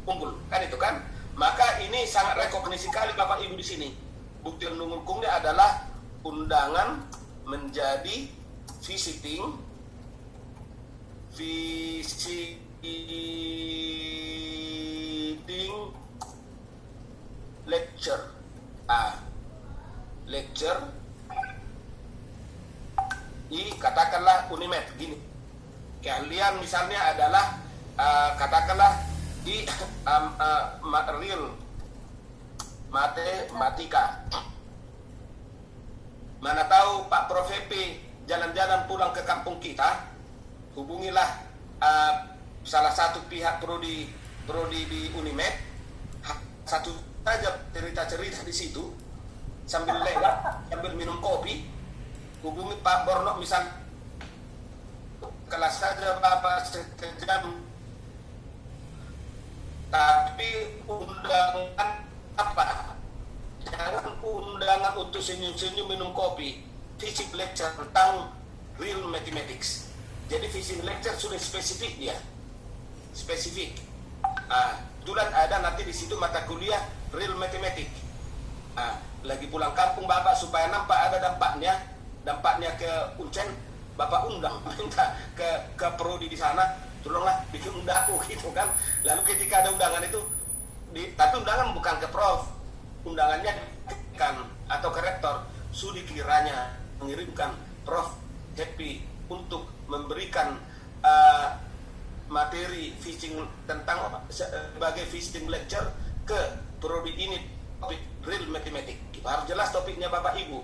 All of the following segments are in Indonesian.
unggul, kan itu kan. Maka ini sangat rekognisi kali Bapak Ibu di sini. Bukti pendukungnya adalah undangan menjadi visiting lecture. Lecture di katakanlah Unimed gini. Kalian misalnya adalah katakanlah di real matematika. Mana tahu Pak Prof VP jalan-jalan pulang ke kampung kita, hubungilah salah satu pihak prodi di Unimed, satu saja cerita-cerita di situ sambil lewat, sambil minum kopi, hubungi Pak Borno misal, kelas saja Bapak sekejam, tapi undangan apa? Jangan undangan untuk senyum-senyum minum kopi. Physics lecture tentang real mathematics. Jadi physics lecture sudah spesifik dia, spesifik. Kebetulan ada nanti di situ mata kuliah real mathematics. Lagi pulang kampung Bapak supaya nampak ada dampaknya ke Uncen, Bapak undang, minta ke prodi di sana, tolonglah bikin undangan gitu kan. Lalu ketika ada undangan itu, tapi undangan bukan ke prof, undangannya kan atau ke rektor, sudi kiranya mengirimkan Prof Happy untuk memberikan materi visiting tentang sebagai visiting lecture ke prodi ini, topik real mathematics. Harus jelas topiknya Bapak Ibu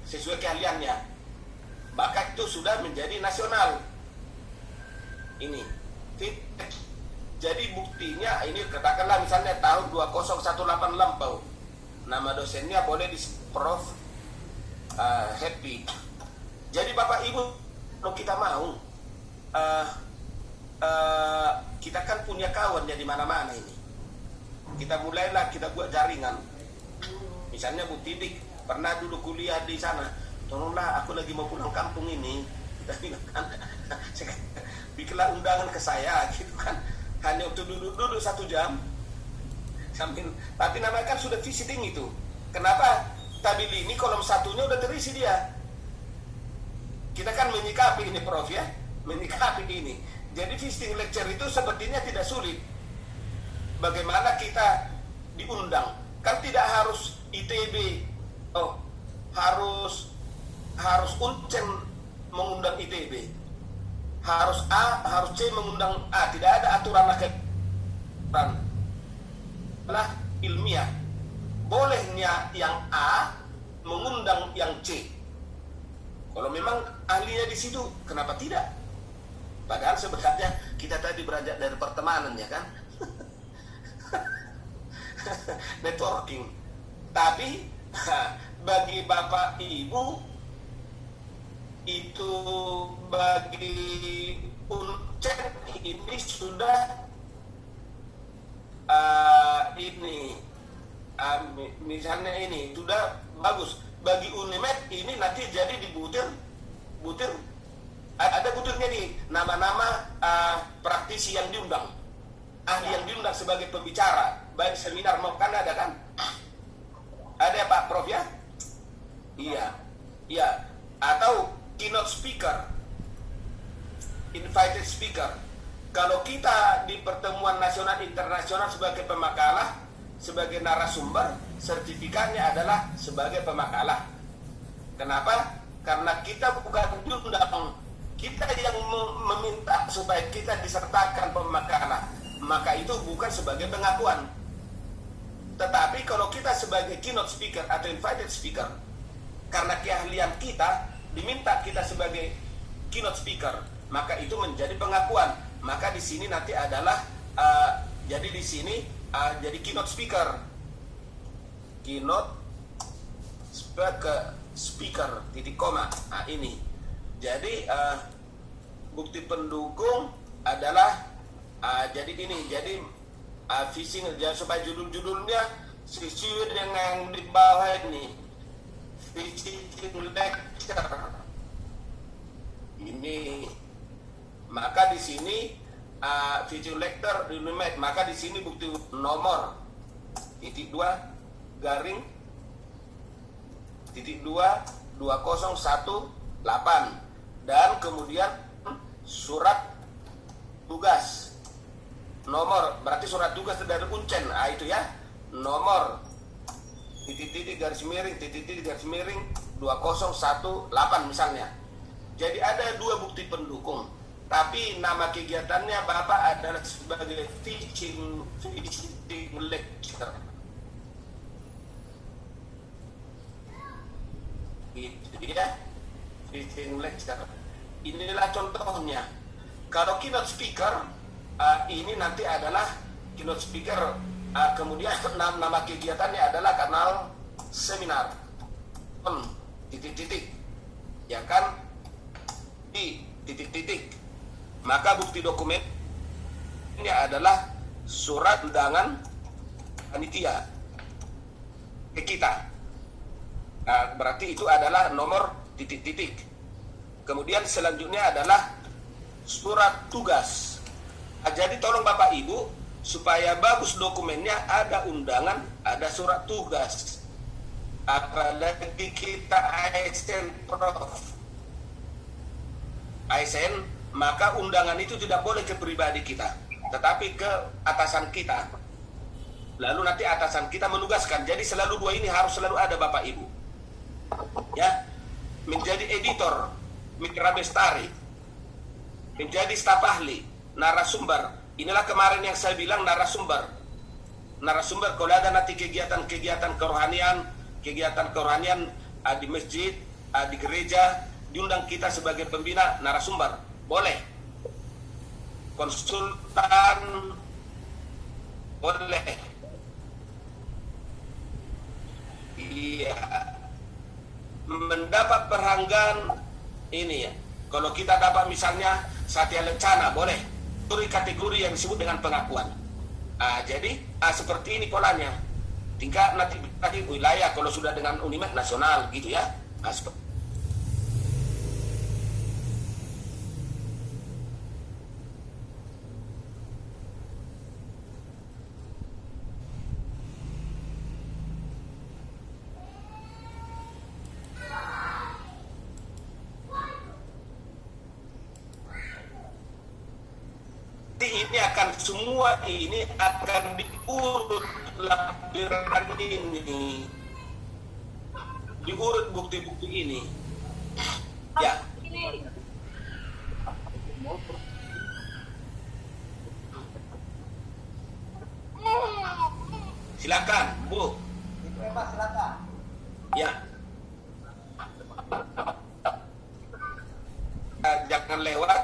sesuai keahliannya, maka itu sudah menjadi nasional ini. Jadi buktinya ini katakanlah misalnya tahun 2018 lampau, nama dosennya boleh di Prof Happy. Jadi Bapak Ibu, kalau kita mau kita kan punya kawan ya di mana-mana ini. Kita mulailah kita buat jaringan. Misalnya Bu Tidik pernah dulu kuliah di sana, tolonglah aku lagi mau pulang kampung ini. Kita bilang kan, bikinlah undangan ke saya gitu kan. Hanya untuk duduk 1 jam sambil, tapi namanya kan sudah visiting itu. Kenapa tabili ini kolom satunya udah terisi dia. Kita kan menyikapi ini Prof ya, menyikapi ini. Jadi visiting lecture itu sepertinya tidak sulit. Bagaimana kita diundang? Kan tidak harus ITB, harus Uncen mengundang ITB. Harus A, harus C mengundang A. Tidak ada aturan lah ilmiah. Bolehnya yang A mengundang yang C. Kalau memang ahlinya di situ, kenapa tidak? Padahal sebenarnya kita tadi beranjak dari pertemanan ya kan, networking. Tapi bagi Bapak Ibu itu bagi Uncen ini sudah misalnya ini sudah bagus. Bagi Unimed ini nanti jadi dibutir ada butirnya nih, nama-nama praktisi yang diundang, ahli yang diundang sebagai pembicara baik seminar maupun ada kan, ada ya Pak Prof ya, iya, atau keynote speaker, invited speaker. Kalau kita di pertemuan nasional internasional sebagai pemakalah, sebagai narasumber, sertifikatnya adalah sebagai pemakalah. Kenapa? Karena kita bukan diundang, kita yang meminta supaya kita disertakan pemakalah, maka itu bukan sebagai pengakuan. Tetapi kalau kita sebagai keynote speaker atau invited speaker, karena keahlian kita diminta kita sebagai keynote speaker, maka itu menjadi pengakuan. Maka di sini nanti adalah jadi di sini jadi keynote speaker, titik koma. Ini. Jadi bukti pendukung adalah jadi ini. Jadi visi supaya judul-judulnya sesuai dengan di bawah ini. Visiting lecture. Ini. Maka di sini video lecture Unimed, maka di sini bukti nomor titik 2 garing titik 2 2018 dan kemudian surat tugas nomor, berarti surat tugas dari Uncen, itu ya, nomor titik-titik garis miring titik-titik garis miring 2018 misalnya. Jadi ada 2 bukti pendukung, tapi nama kegiatannya Bapak adalah sebagai teaching lecture. Gitu ya, teaching lecture. Inilah contohnya. Kalau keynote speaker, ini nanti adalah keynote speaker, kemudian nama kegiatannya adalah kanal seminar, titik-titik, ya kan, di titik-titik. Maka bukti dokumen ini adalah surat undangan panitia ke kita. Nah, berarti itu adalah nomor titik-titik. Kemudian selanjutnya adalah surat tugas. Jadi tolong Bapak Ibu, supaya bagus dokumennya, ada undangan, ada surat tugas. Apalagi kita ASN Prof. ASN, maka undangan itu tidak boleh ke pribadi kita, tetapi ke atasan kita. Lalu nanti atasan kita menugaskan. Jadi selalu 2 ini harus selalu ada Bapak Ibu. Ya, menjadi editor, mitra bestari, menjadi staf ahli, narasumber. Inilah kemarin yang saya bilang narasumber. Narasumber kalau ada nanti kegiatan kerohanian di masjid, di gereja, diundang kita sebagai pembina, narasumber. Boleh. Konsultan boleh. Iya. Mendapat perhargaan ini ya. Kalau kita dapat misalnya Satya Lencana, boleh. Kategori yang disebut dengan pengakuan. Jadi seperti ini polanya. Tingkat nanti wilayah kalau sudah dengan Unimed nasional gitu ya. Ini akan semua ini akan diurut lampiran ini, diurut bukti-bukti ini. Ya. Silakan, Bu. Silakan. Ya. Jangan lewat.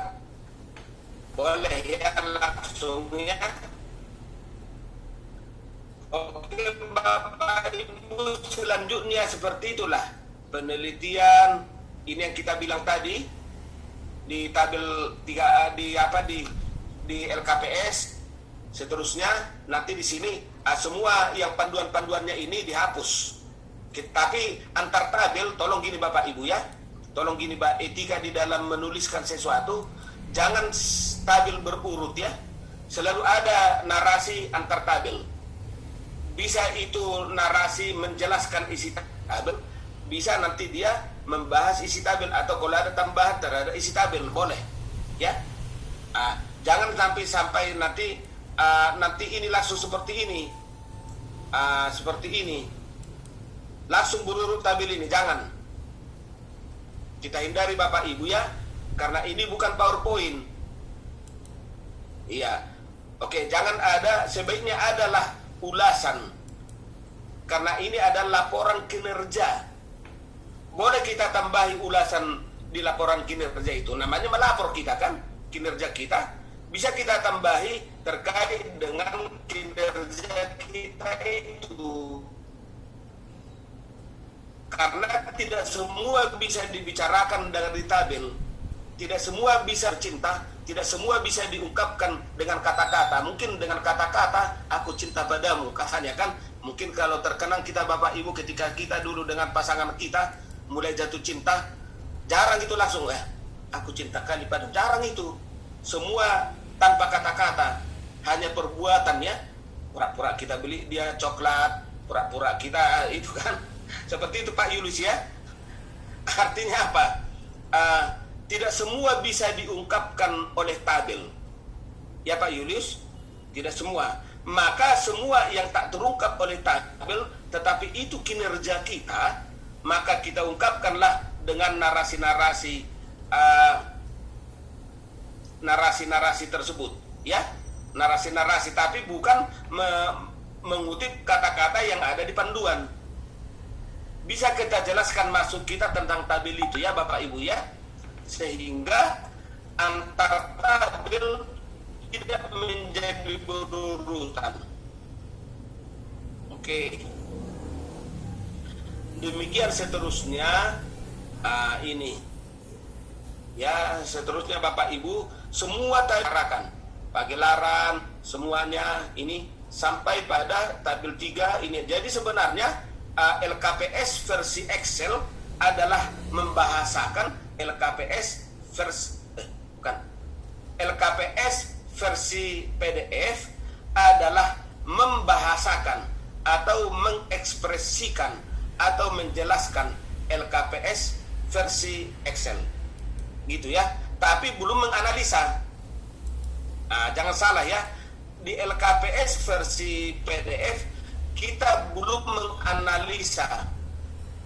Boleh ya, langsung ya. Oke Bapak Ibu, selanjutnya seperti itulah penelitian ini yang kita bilang tadi di tabel 3 di LKPS. Seterusnya nanti di sini semua yang panduan-panduannya ini dihapus. Tapi antar tabel tolong gini Bapak Ibu ya. Tolong gini Mbak, etika di dalam menuliskan sesuatu jangan tabel berurut ya. Selalu ada narasi antar tabel. Bisa itu narasi menjelaskan isi tabel, bisa nanti dia membahas isi tabel, atau kalau ada tambahan terhadap isi tabel boleh ya. Jangan sampai nanti ini langsung seperti ini, langsung berurut tabel ini, jangan. Kita hindari Bapak Ibu ya, karena ini bukan PowerPoint. Iya. Oke, jangan ada, sebaiknya adalah ulasan. Karena ini adalah laporan kinerja. Boleh kita tambahi ulasan di laporan kinerja itu. Namanya melapor kita kan, kinerja kita. Bisa kita tambahi terkait dengan kinerja kita itu. Karena tidak semua bisa dibicarakan dari tabel. Tidak semua bisa cinta, tidak semua bisa diungkapkan dengan kata-kata. Mungkin dengan kata-kata, aku cinta padamu, katanya kan. Mungkin kalau terkenang kita Bapak Ibu ketika kita dulu dengan pasangan kita, mulai jatuh cinta, jarang itu langsung, aku cinta kali padamu. Jarang itu. Semua tanpa kata-kata, hanya perbuatan ya. Pura-pura kita beli dia coklat, pura-pura kita itu kan. Seperti itu Pak Julius ya. Artinya apa? Tidak semua bisa diungkapkan oleh tabel. Ya Pak Julius, tidak semua. Maka semua yang tak terungkap oleh tabel, tetapi itu kinerja kita, maka kita ungkapkanlah dengan narasi-narasi narasi-narasi tersebut, ya, narasi-narasi, tapi bukan mengutip kata-kata yang ada di panduan. Bisa kita jelaskan maksud kita tentang tabel itu ya Bapak Ibu ya, sehingga antar tabel tidak menjadi berurutan. Oke. Demikian seterusnya ini. Ya, seterusnya Bapak Ibu, semua tarakan, pagelaran, semuanya ini sampai pada tabel 3 ini. Jadi sebenarnya LKPS versi Excel adalah membahasakan LKPS LKPS versi PDF adalah membahasakan atau mengekspresikan atau menjelaskan LKPS versi Excel. Gitu ya, tapi belum menganalisa. Jangan salah ya, di LKPS versi PDF kita belum menganalisa.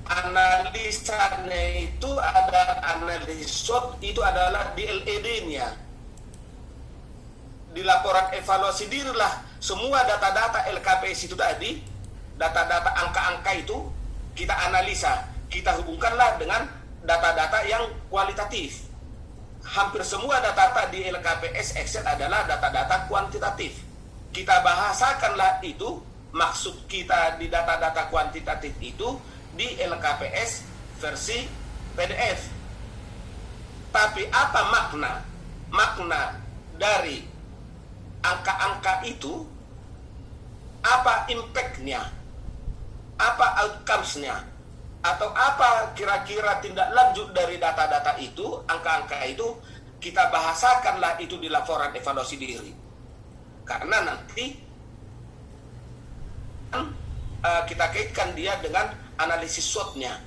Analisanya itu ada analisis SWOT, itu adalah di LED-nya. Di laporan evaluasi dirilah semua data-data LKPS itu tadi, data-data angka-angka itu kita analisa, kita hubungkanlah dengan data-data yang kualitatif. Hampir semua data-data di LKPS Excel adalah data-data kuantitatif. Kita bahasakanlah itu, maksud kita di data-data kuantitatif itu di LKPS versi PDF. Tapi apa makna dari angka-angka itu? Apa impact-nya? Apa outcomes-nya? Atau apa kira-kira tindak lanjut dari data-data itu, angka-angka itu, kita bahasakanlah itu di laporan evaluasi diri. Karena nanti kita kaitkan dia dengan analisis SWOT-nya,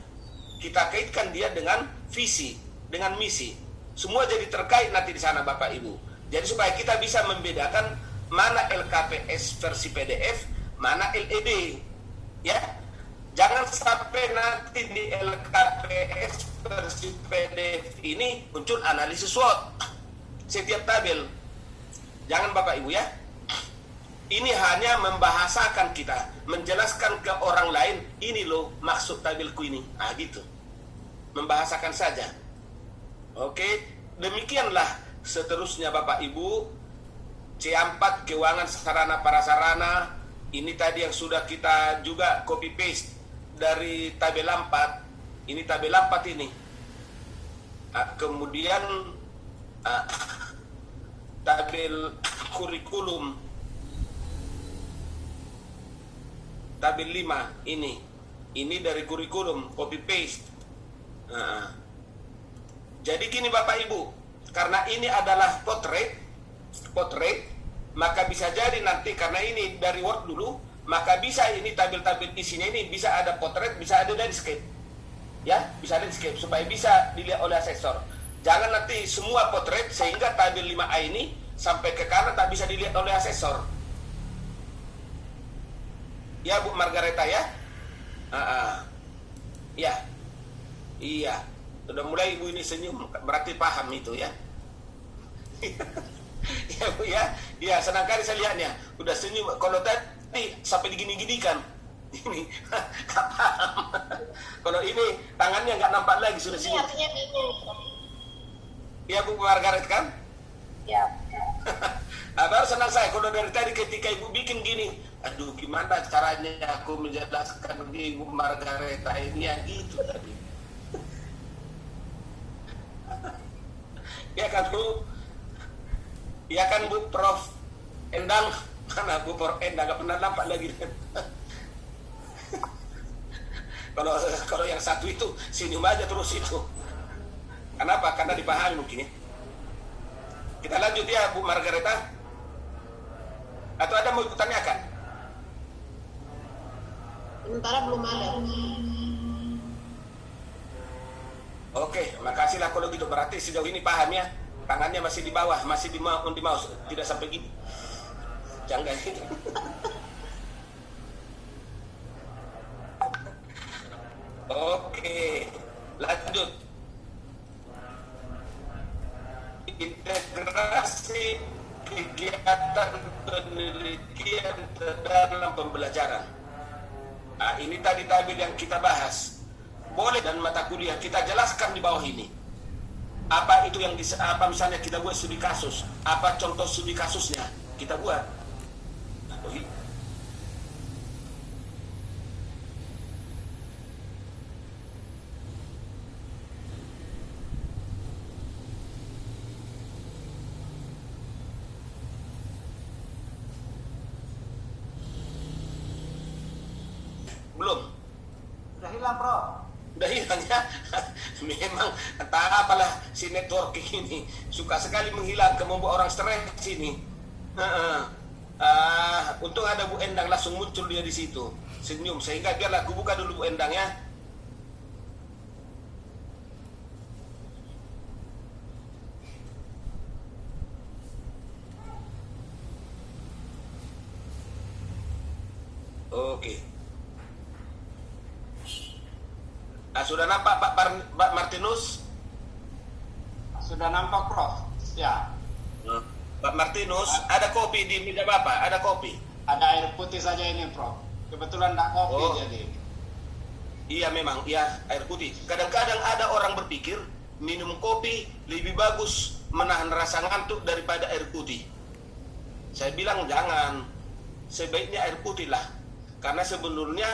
kita kaitkan dia dengan visi, dengan misi. Semua jadi terkait nanti di sana Bapak Ibu. Jadi supaya kita bisa membedakan mana LKPS versi PDF, mana LED. Ya. Jangan sampai nanti di LKPS versi PDF ini muncul analisis SWOT setiap tabel. Jangan Bapak Ibu ya. Ini hanya membahasakan kita, menjelaskan ke orang lain, ini loh maksud tabelku ini. Gitu. Membahasakan saja. Oke, demikianlah seterusnya Bapak Ibu. C4 keuangan sarana prasarana, ini tadi yang sudah kita juga copy paste dari tabel 4. Ini tabel 4 ini. Kemudian tabel kurikulum tabel 5 ini. Ini dari kurikulum copy paste. Jadi gini Bapak Ibu, karena ini adalah potret, maka bisa jadi nanti karena ini dari Word dulu, maka bisa ini tabel-tabel isinya ini bisa ada potret, bisa ada landscape. Ya, bisa landscape supaya bisa dilihat oleh asesor. Jangan nanti semua potret sehingga tabel 5A ini sampai ke kanan tak bisa dilihat oleh asesor. Ya Bu Margareta ya? Ya. Iya. Sudah mulai Ibu ini senyum, berarti paham itu ya. Ya Bu ya. Ya, senang kali saya lihatnya. Udah senyum. Kalau tadi sampai digini-ginikan. Ini nggak paham. Kalau ini tangannya nggak nampak lagi sudah senyum. Ini artinya bingung. Iya Bu Margaret kan? Ya. Baru senang saya kalau dari tadi ketika Ibu bikin gini, aduh gimana caranya aku menjelaskan ke Ibu Margareta ini yang gitu tadi. Ya kan Bu? Ya kan Bu Prof Endang? Mana Bu Prof Endang gak pernah nampak lagi. Kalau yang satu itu senyum aja terus itu. Kenapa? Karena dipahami mungkin ya. Kita lanjut ya Bu Margareta. Atau ada mau ditanyakan? Sementara belum ada. Oke, makasihlah kalau gitu. Berarti sejauh ini paham ya. Tangannya masih di bawah, masih di mouse, tidak sampai gini. Jangan gitu. Oke, lanjut. Integrasi kegiatan penelitian dalam pembelajaran. Nah, ini tadi tabel yang kita bahas. Boleh dan mata kuliah kita jelaskan di bawah ini. Apa itu yang apa misalnya kita buat studi kasus, apa contoh studi kasusnya kita buat. Nah, belum. Sudah hilang, Prof. Udah hilang ya. Memang entah apalah si networking ini suka sekali menghilang, membuat orang stres sini. Untung ada Bu Endang langsung muncul dia di situ, senyum, sehingga biarlah aku buka dulu Bu Endang ya. Oke. Nah, sudah nampak Pak Martinus? Sudah nampak, Prof. Ya. Pak Martinus, ada kopi di meja Bapak? Ada kopi? Ada air putih saja ini, Prof. Kebetulan tak kopi jadi. Iya memang, iya air putih. Kadang-kadang ada orang berpikir minum kopi lebih bagus menahan rasa ngantuk daripada air putih. Saya bilang jangan. Sebaiknya air putih lah. Karena sebenarnya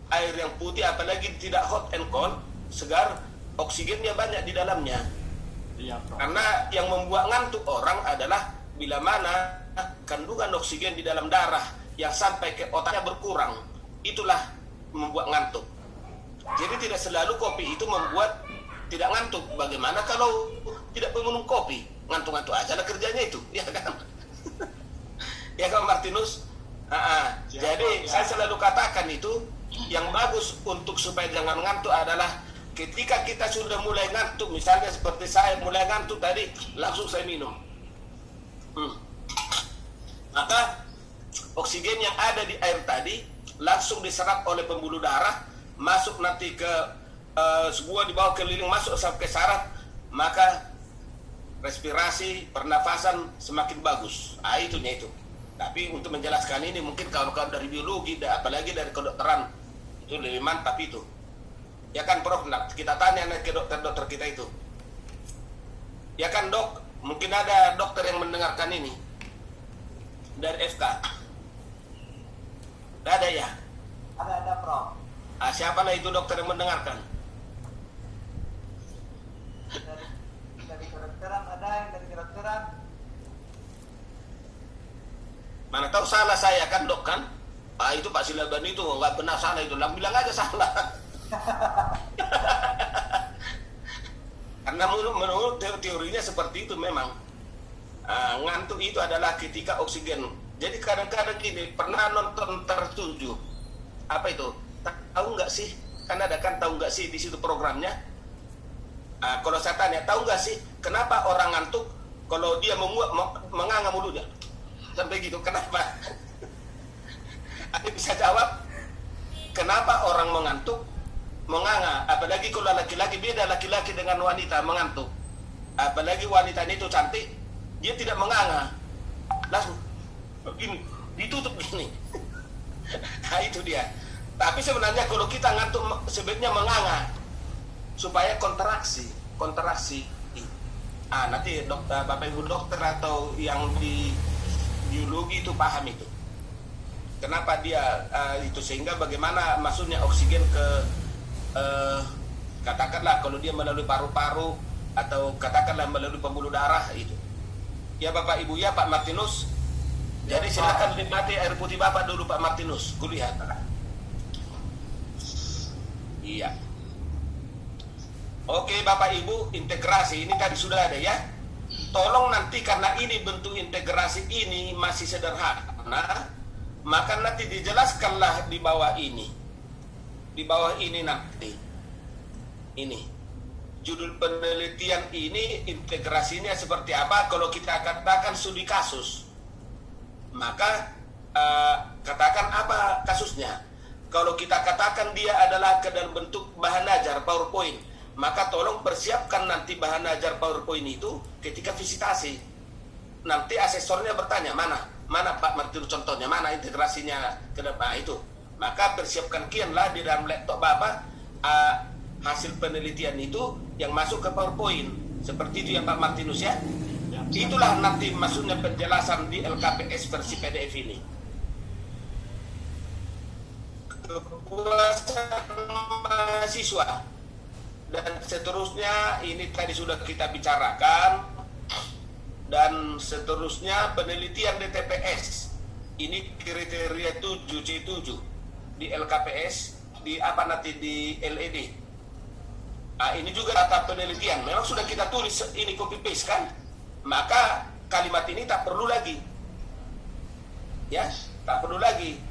air yang putih apalagi tidak hot and cold, segar, oksigennya banyak di dalamnya. Iya, Prof. Karena yang membuat ngantuk orang adalah bila mana kandungan oksigen di dalam darah yang sampai ke otaknya berkurang, itulah membuat ngantuk. Jadi tidak selalu kopi itu membuat tidak ngantuk. Bagaimana kalau tidak minum kopi? Ngantuk-ngantuk aja lah kerjanya itu, ya kan? Ya kan Martinus? Jadi saya selalu katakan itu yang bagus untuk supaya jangan ngantuk adalah ketika kita sudah mulai ngantuk, misalnya seperti saya mulai ngantuk tadi, langsung saya minum. Maka oksigen yang ada di air tadi langsung diserap oleh pembuluh darah, masuk nanti ke sebuah dibawa keliling, masuk sampai ke saraf, maka respirasi, pernafasan semakin bagus. Itunya itu. Tapi untuk menjelaskan ini mungkin kawan-kawan dari biologi, apalagi dari kedokteran, itu lebih mantap itu. Ya kan Prof, kita tanya ke dokter-dokter kita itu. Ya kan Dok, mungkin ada dokter yang mendengarkan ini dari FK. Ada ya? Ada, Prof. Siapalah itu dokter yang mendengarkan? Dari kedokteran ada yang dari kedokteran. Mana tahu salah saya kan Dok kan? Itu Pak Silaban itu nggak benar salah itu, bilang aja salah. Karena menurut teorinya seperti itu memang. Ngantuk itu adalah ketika oksigen. Jadi kadang-kadang gini, pernah nonton Tertuju? Apa itu? Tahu nggak sih? Kan ada kan, tahu nggak sih di situ programnya? Kalau saya tanya, tahu nggak sih kenapa orang ngantuk kalau dia menganga mulutnya? Sampai gitu, kenapa? Ada bisa jawab? Kenapa orang mengantuk menganga? Apalagi kalau laki-laki, beda laki-laki dengan wanita mengantuk. Apalagi wanita itu cantik, dia tidak menganga, langsung begini, ditutup gini. Nah itu dia. Tapi sebenarnya kalau kita ngantuk sebaiknya menganga supaya kontraksi. Nanti Bapak Ibu dokter atau yang di biologi itu paham itu. Kenapa dia itu, sehingga bagaimana masuknya oksigen ke katakanlah kalau dia melalui paru-paru atau katakanlah melalui pembuluh darah itu. Ya Bapak Ibu ya Pak Martinus. Jadi silakan nikmati air putih Bapak dulu Pak Martinus. Kulihat. Iya. Oke Bapak Ibu, integrasi ini tadi sudah ada ya. tolong nanti karena ini bentuk integrasi ini masih sederhana, maka nanti dijelaskanlah di bawah ini. Di bawah ini nanti. Ini. Judul penelitian ini integrasinya seperti apa? Kalau kita katakan studi kasus, maka katakan apa kasusnya. Kalau kita katakan dia adalah ke dalam bentuk bahan ajar PowerPoint, maka tolong persiapkan nanti bahan ajar PowerPoint itu ketika visitasi. Nanti asesornya bertanya, mana Pak Martinus contohnya, mana integrasinya ke depan itu. Maka persiapkan kianlah di dalam laptop Bapak hasil penelitian itu yang masuk ke PowerPoint. Seperti itu ya Pak Martinus ya. Itulah nanti maksudnya penjelasan di LKPS versi PDF ini. Kepuasan mahasiswa dan seterusnya ini tadi sudah kita bicarakan. Dan seterusnya penelitian DTPS ini kriteria 7C7 di LKPS, di apa nanti di LED. Ini juga data penelitian. Memang sudah kita tulis ini copy paste kan, maka kalimat ini tak perlu lagi, ya tak perlu lagi.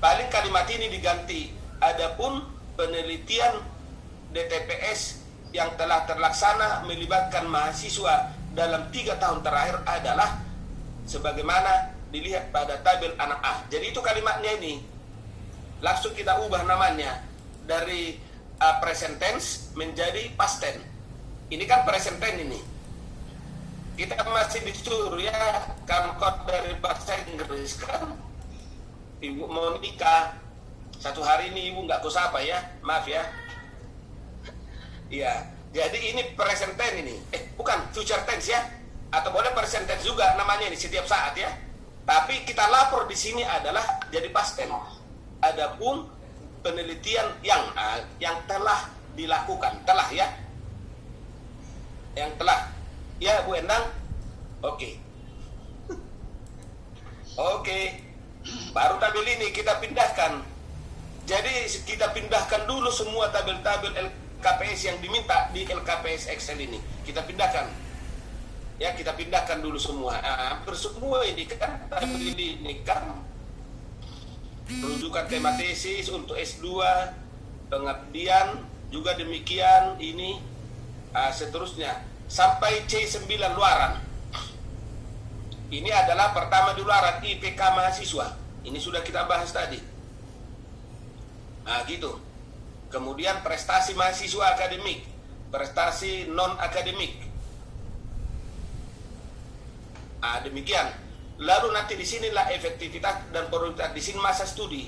Paling kalimat ini diganti. Adapun penelitian DTPS yang telah terlaksana melibatkan mahasiswa dalam 3 tahun terakhir adalah sebagaimana dilihat pada tabel anak A. Jadi itu kalimatnya ini. Langsung kita ubah namanya dari present tense menjadi past tense. Ini kan present tense ini. Kita masih disuruh ya kamkot dari bahasa Inggris kan. Ibu mau nikah. 1 hari ini ibu nggak kusapa ya. Maaf ya. Iya. Jadi ini present tense ini. Bukan future tense ya. Atau boleh present tense juga namanya ini setiap saat ya. Tapi kita lapor di sini adalah jadi past tense. Adapun penelitian yang telah dilakukan, telah ya. Yang telah. Ya Bu Endang. Oke. Oke. Baru tabel ini kita pindahkan. Jadi kita pindahkan dulu semua tabel-tabel LKPS yang diminta di LKPS Excel ini. Kita pindahkan. Ya, kita pindahkan dulu semua. Hampir semua ini kan tabel ini kan rujukan tema tesis untuk S2, pengabdian juga demikian ini seterusnya sampai C9 luaran. Ini adalah pertama di luaran IPK mahasiswa. Ini sudah kita bahas tadi. Gitu. Kemudian prestasi mahasiswa akademik, prestasi non akademik. Demikian. Lalu nanti di sinilah efektivitas dan produktivitas. Di sini masa studi.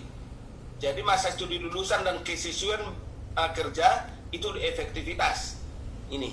Jadi masa studi lulusan dan kesesuaian kerja itu efektivitas. Ini.